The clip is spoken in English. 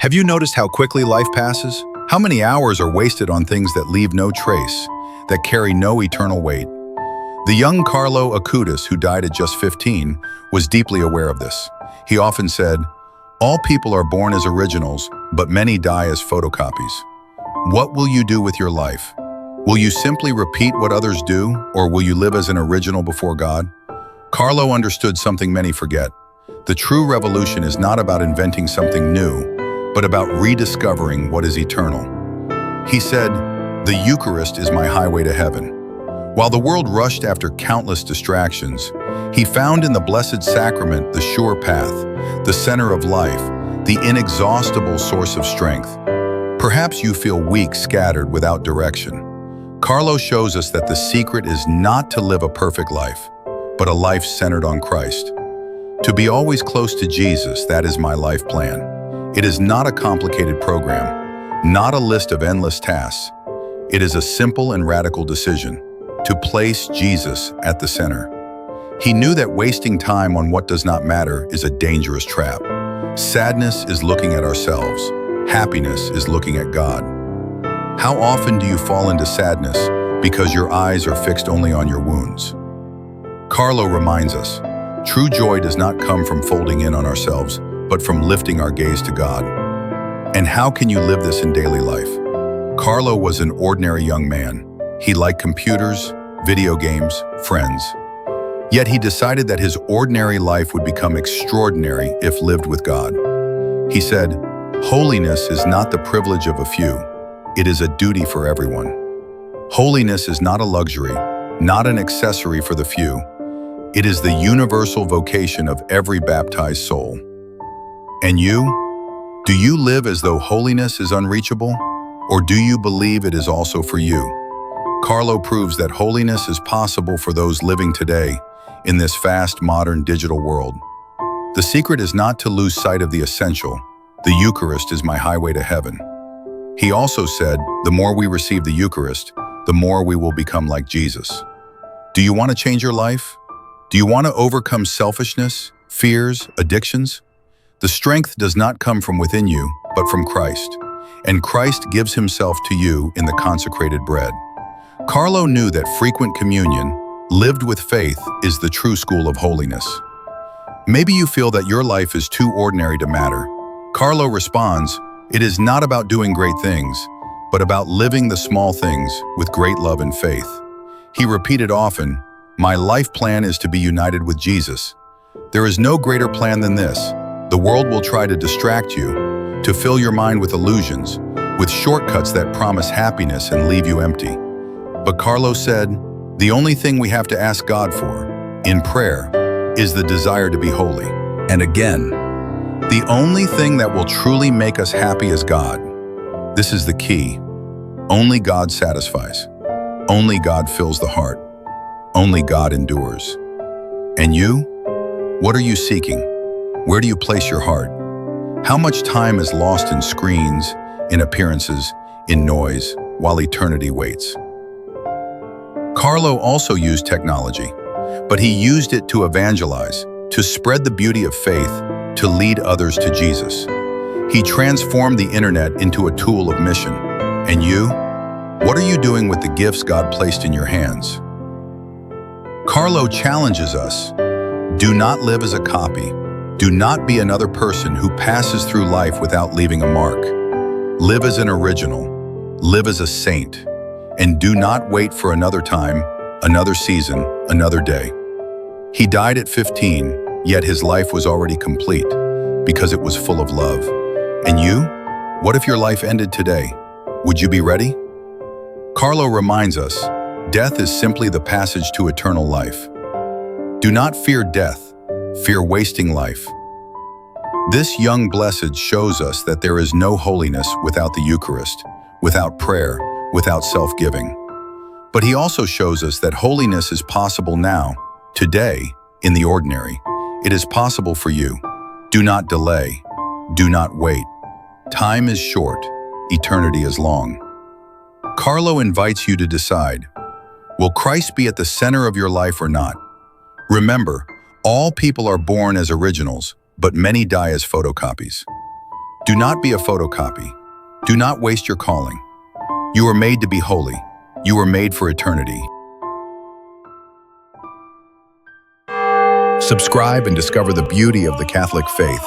Have you noticed how quickly life passes? How many hours are wasted on things that leave no trace, that carry no eternal weight? The young Carlo Acutis, who died at just 15, was deeply aware of this. He often said, "All people are born as originals, but many die as photocopies." What will you do with your life? Will you simply repeat what others do, or will you live as an original before God? Carlo understood something many forget. The true revolution is not about inventing something new, but about rediscovering what is eternal. He said, "The Eucharist is my highway to heaven." While the world rushed after countless distractions, he found in the Blessed Sacrament the sure path, the center of life, the inexhaustible source of strength. Perhaps you feel weak, scattered, without direction. Carlo shows us that the secret is not to live a perfect life, but a life centered on Christ. To be always close to Jesus, that is my life plan. It is not a complicated program, not a list of endless tasks. It is a simple and radical decision to place Jesus at the center. He knew that wasting time on what does not matter is a dangerous trap. Sadness is looking at ourselves. Happiness is looking at God. How often do you fall into sadness because your eyes are fixed only on your wounds? Carlo reminds us, true joy does not come from folding in on ourselves, but from lifting our gaze to God. And how can you live this in daily life? Carlo was an ordinary young man. He liked computers, video games, friends. Yet he decided that his ordinary life would become extraordinary if lived with God. He said, "Holiness is not the privilege of a few. It is a duty for everyone." Holiness is not a luxury, not an accessory for the few. It is the universal vocation of every baptized soul. And you? Do you live as though holiness is unreachable? Or do you believe it is also for you? Carlo proves that holiness is possible for those living today in this fast, modern, digital world. The secret is not to lose sight of the essential. The Eucharist is my highway to heaven. He also said, the more we receive the Eucharist, the more we will become like Jesus. Do you want to change your life? Do you want to overcome selfishness, fears, addictions? The strength does not come from within you, but from Christ. And Christ gives himself to you in the consecrated bread. Carlo knew that frequent communion, lived with faith, is the true school of holiness. Maybe you feel that your life is too ordinary to matter. Carlo responds, "It is not about doing great things, but about living the small things with great love and faith." He repeated often, "My life plan is to be united with Jesus. There is no greater plan than this. The world will try to distract you, to fill your mind with illusions, with shortcuts that promise happiness and leave you empty." But Carlo said, "The only thing we have to ask God for, in prayer, is the desire to be holy." And again, the only thing that will truly make us happy is God. This is the key. Only God satisfies. Only God fills the heart. Only God endures. And you? What are you seeking? Where do you place your heart? How much time is lost in screens, in appearances, in noise, while eternity waits? Carlo also used technology, but he used it to evangelize, to spread the beauty of faith, to lead others to Jesus. He transformed the internet into a tool of mission. And you? What are you doing with the gifts God placed in your hands? Carlo challenges us, do not live as a copy. Do not be another person who passes through life without leaving a mark. Live as an original. Live as a saint. And do not wait for another time, another season, another day. He died at 15, yet his life was already complete because it was full of love. And you? What if your life ended today? Would you be ready? Carlo reminds us, death is simply the passage to eternal life. Do not fear death, fear wasting life. This young blessed shows us that there is no holiness without the Eucharist, without prayer, without self-giving. But he also shows us that holiness is possible now, today, in the ordinary. It is possible for you. Do not delay. Do not wait. Time is short. Eternity is long. Carlo invites you to decide, will Christ be at the center of your life or not? Remember, all people are born as originals, but many die as photocopies. Do not be a photocopy. Do not waste your calling. You are made to be holy. You are made for eternity. Subscribe and discover the beauty of the Catholic faith.